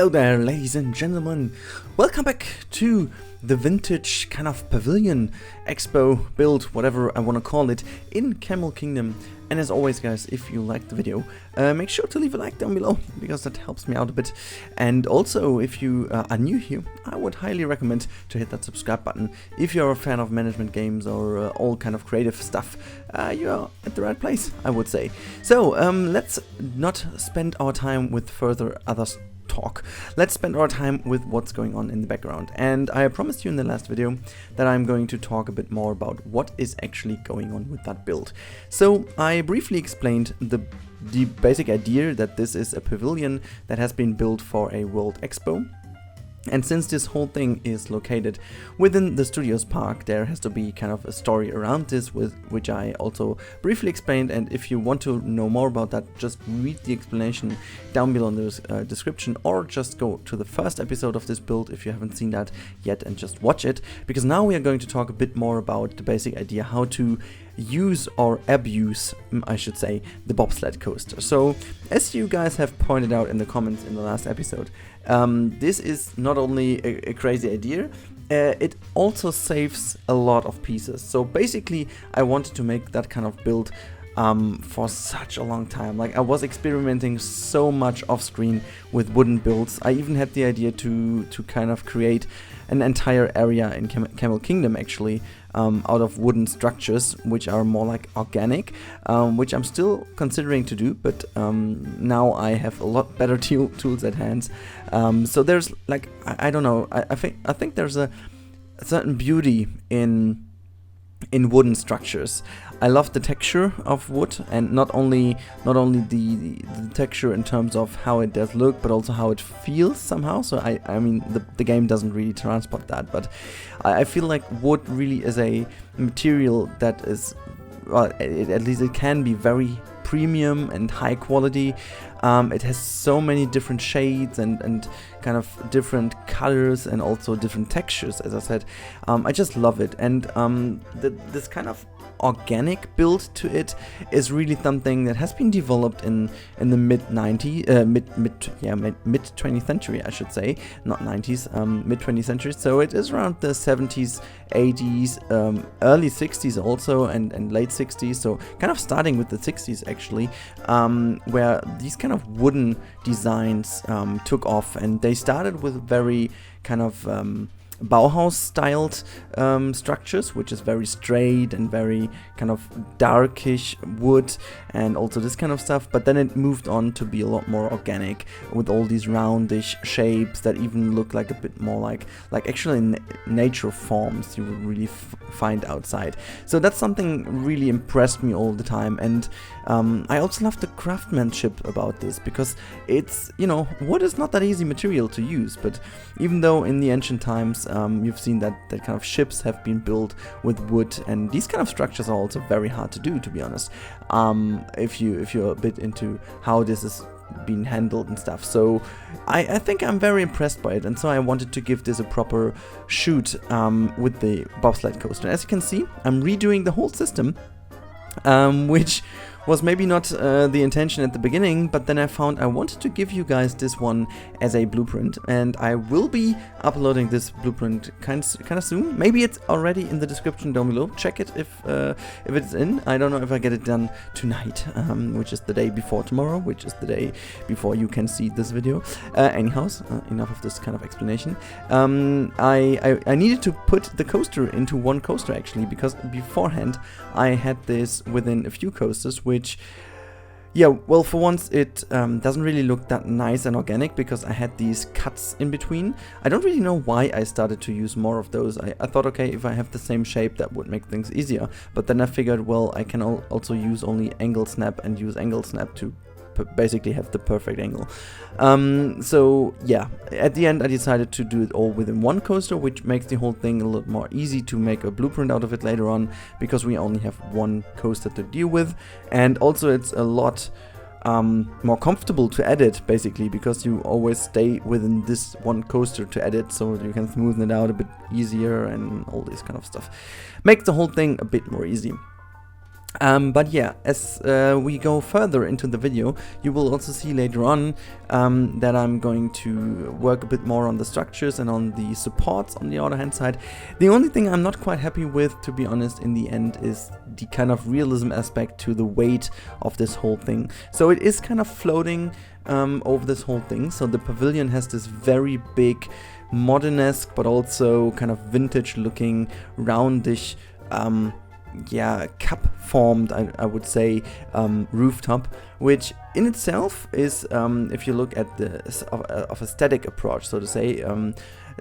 Hello there, ladies and gentlemen. Welcome back to the vintage kind of Pavillon Expo build, whatever I want to call it, in Camel Kingdom. And as always, guys, if you liked the video, make sure to leave a like down below, because that helps me out a bit. And also, if you are new here, I would highly recommend to hit that subscribe button. If you're a fan of management games or all kind of creative stuff, you're at the right place, I would say. So, let's not spend our time with further other talk. Let's spend our time with what's going on in the background. And I promised you in the last video that I'm going to talk a bit more about what is actually going on with that build. So I briefly explained the basic idea that this is a pavilion that has been built for a World Expo. And since this whole thing is located within the Studios park, there has to be kind of a story around this, which I also briefly explained. And if you want to know more about that, just read the explanation down below in the description, or just go to the first episode of this build if you haven't seen that yet and just watch it. Because now we are going to talk a bit more about the basic idea how to use or abuse, I should say, the Bobsled Coaster. So, as you guys have pointed out in the comments in the last episode, this is not only a crazy idea, it also saves a lot of pieces. So basically, I wanted to make that kind of build for such a long time. Like, I was experimenting so much off screen with wooden builds. I even had the idea to kind of create an entire area in Camel Kingdom, actually, out of wooden structures, which are more like organic, which I'm still considering to do, but now I have a lot better tools at hand. So there's like, I don't know, I think there's a certain beauty in wooden structures. I love the texture of wood, and not only the texture in terms of how it does look, but also how it feels somehow. So I mean the game doesn't really transport that, but I feel like wood really is a material that is, well, at least it can be very premium and high quality. It has so many different shades and kind of different colors and also different textures, as I said. I just love it, and this kind of organic build to it is really something that has been developed in the mid 20th century, I should say, not 90s, mid 20th century. So it is around the 70s, 80s, early 60s also, and late 60s. So kind of starting with the 60s actually, where these kind of wooden designs took off, and they started with very kind of Bauhaus styled structures, which is very straight and very kind of darkish wood and also this kind of stuff. But then it moved on to be a lot more organic, with all these roundish shapes that even look like a bit more like actually nature forms you would really find outside. So that's something really impressed me all the time. And I also love the craftsmanship about this, because it's, you know, wood is not that easy material to use. But even though in the ancient times you've seen that kind of ships have been built with wood, and these kind of structures are also very hard to do, to be honest, if you're a bit into how this is being handled and stuff. So I think I'm very impressed by it, and so I wanted to give this a proper shoot with the Bobsled Coaster. As you can see, I'm redoing the whole system, which was maybe not the intention at the beginning, but then I found I wanted to give you guys this one as a blueprint, and I will be uploading this blueprint kind of soon. Maybe it's already in the description down below. Check it if it's in. I don't know if I get it done tonight, which is the day before tomorrow, which is the day before you can see this video. Anyhow, enough of this kind of explanation. I needed to put the coaster into one coaster actually, because beforehand I had this within a few coasters, which, yeah, well, for once it doesn't really look that nice and organic, because I had these cuts in between. I don't really know why I started to use more of those. I thought, okay, if I have the same shape, that would make things easier. But then I figured, well, I can also use only angle snap and use angle snap to basically have the perfect angle. So yeah, at the end I decided to do it all within one coaster, which makes the whole thing a little more easy to make a blueprint out of it later on, because we only have one coaster to deal with. And also it's a lot more comfortable to edit, basically, because you always stay within this one coaster to edit, so you can smoothen it out a bit easier and all this kind of stuff. Makes the whole thing a bit more easy. But yeah, as we go further into the video, you will also see later on that I'm going to work a bit more on the structures and on the supports on the other hand side. The only thing I'm not quite happy with, to be honest, in the end is the kind of realism aspect to the weight of this whole thing. So it is kind of floating over this whole thing. So the pavilion has this very big modern-esque but also kind of vintage looking roundish cup formed, I would say, rooftop, which in itself is, if you look at the of a static approach, so to say,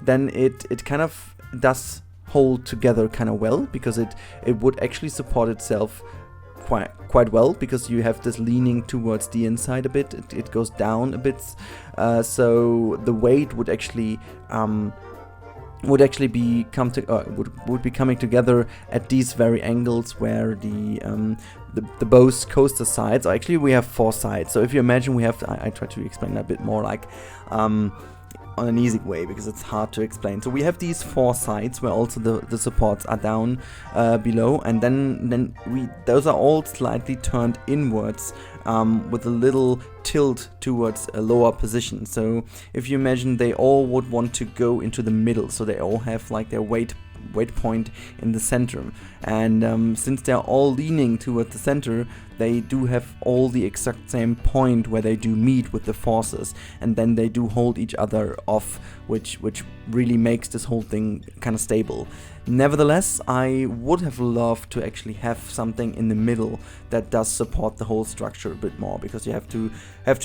then it kind of does hold together kind of well, because it would actually support itself quite well, because you have this leaning towards the inside a bit. It goes down a bit, so the weight would actually be coming together at these very angles where the both coaster sides. Actually, we have 4 sides. So if you imagine, we have I try to explain that a bit more like on an easy way, because it's hard to explain. So we have these 4 sides where also the supports are down below, and then those are all slightly turned inwards with a little tilt towards a lower position. So if you imagine, they all would want to go into the middle, so they all have like their weight point in the center, and since they're all leaning towards the center, they do have all the exact same point where they do meet with the forces, and then they do hold each other off, which really makes this whole thing kind of stable. Nevertheless, I would have loved to actually have something in the middle that does support the whole structure a bit more, because you have to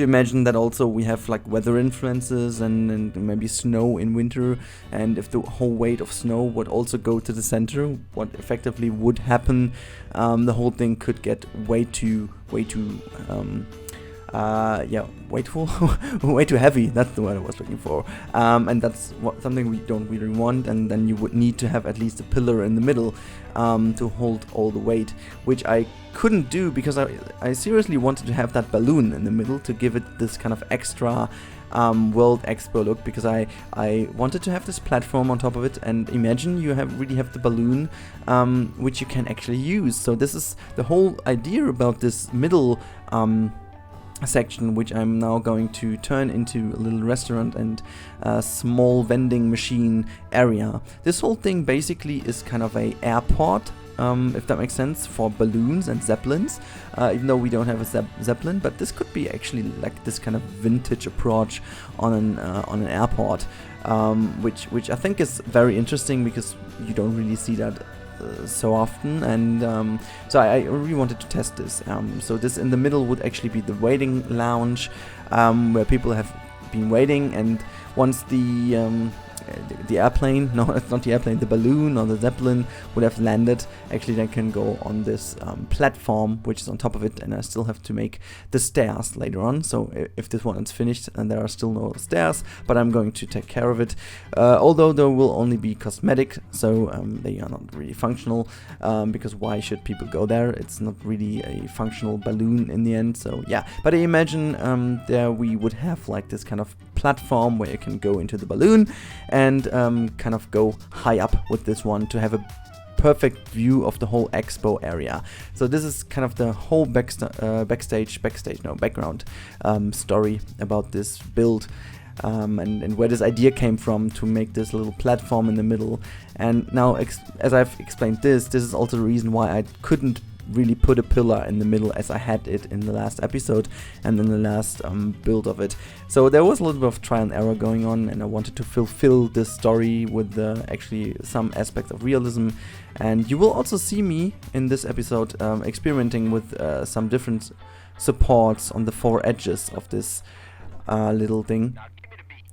imagine that also we have like weather influences and maybe snow in winter, and if the whole weight of snow would also go to the center, what effectively would happen, the whole thing could get way too weightful, way too heavy. That's the word I was looking for, and that's something we don't really want. And then you would need to have at least a pillar in the middle to hold all the weight, which I couldn't do because I seriously wanted to have that balloon in the middle to give it this kind of extra World Expo look, because I wanted to have this platform on top of it, and imagine you really have the balloon which you can actually use. So this is the whole idea about this middle section, which I'm now going to turn into a little restaurant and a small vending machine area. This whole thing basically is kind of a airport, if that makes sense, for balloons and zeppelins, even though we don't have a zeppelin, but this could be actually like this kind of vintage approach on an airport, which I think is very interesting, because you don't really see that so often, and so I really wanted to test this. So this in the middle would actually be the waiting lounge, where people have been waiting, and once the airplane, no, it's not the airplane, the balloon or the zeppelin would have landed, actually they can go on this platform which is on top of it, and I still have to make the stairs later on. So if this one is finished, and there are still no stairs, but I'm going to take care of it, although they will only be cosmetic, so they are not really functional, because why should people go there? It's not really a functional balloon in the end. So yeah, but I imagine there we would have like this kind of platform where you can go into the balloon and kind of go high up with this one to have a perfect view of the whole expo area. So this is kind of the whole background story about this build, and where this idea came from to make this little platform in the middle. And now, as I've explained this is also the reason why I couldn't really put a pillar in the middle as I had it in the last episode and in the last build of it. So there was a little bit of trial and error going on, and I wanted to fulfill this story with actually some aspects of realism. And you will also see me in this episode experimenting with some different supports on the 4 edges of this little thing.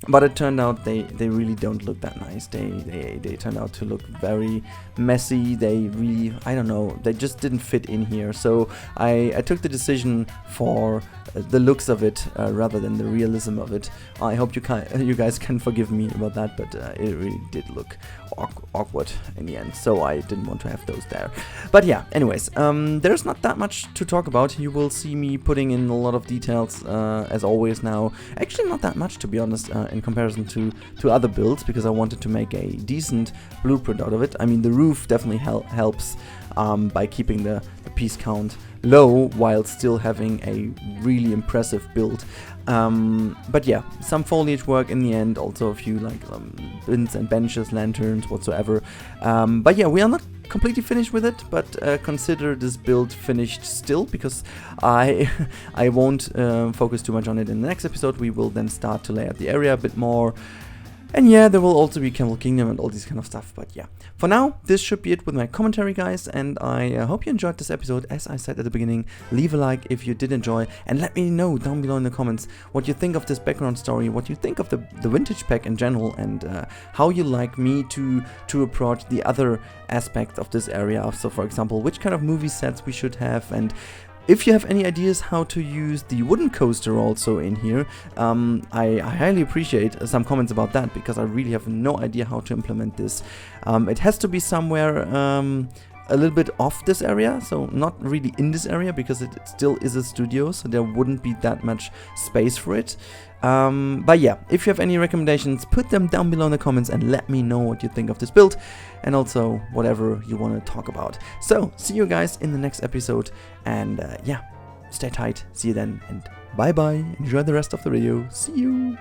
But it turned out they really don't look that nice. They turned out to look very messy. They really, I don't know, they just didn't fit in here. So I took the decision for the looks of it rather than the realism of it. I hope you guys can forgive me about that, but it really did look awkward in the end, so I didn't want to have those there. But yeah, anyways, there's not that much to talk about. You will see me putting in a lot of details as always now. Actually not that much, to be honest, in comparison to other builds, because I wanted to make a decent blueprint out of it. I mean, the roof definitely helps by keeping the piece count low while still having a really impressive build. But yeah, some foliage work in the end, also a few like bins and benches, lanterns, whatsoever. But yeah, we are not completely finished with it, but consider this build finished still, because I won't focus too much on it in the next episode. We will then start to lay out the area a bit more. And yeah, there will also be Camel Kingdom and all this kind of stuff, but yeah. For now, this should be it with my commentary, guys, and I hope you enjoyed this episode. As I said at the beginning, leave a like if you did enjoy, and let me know down below in the comments what you think of this background story, what you think of the vintage pack in general, and how you like me to approach the other aspects of this area. So, for example, which kind of movie sets we should have, and if you have any ideas how to use the wooden coaster also in here, I highly appreciate some comments about that, because I really have no idea how to implement this. It has to be somewhere a little bit off this area, so not really in this area, because it still is a studio, so there wouldn't be that much space for it. But yeah, if you have any recommendations, put them down below in the comments and let me know what you think of this build, and also whatever you want to talk about. So, see you guys in the next episode, and yeah, stay tight, see you then, and bye bye, enjoy the rest of the video, see you!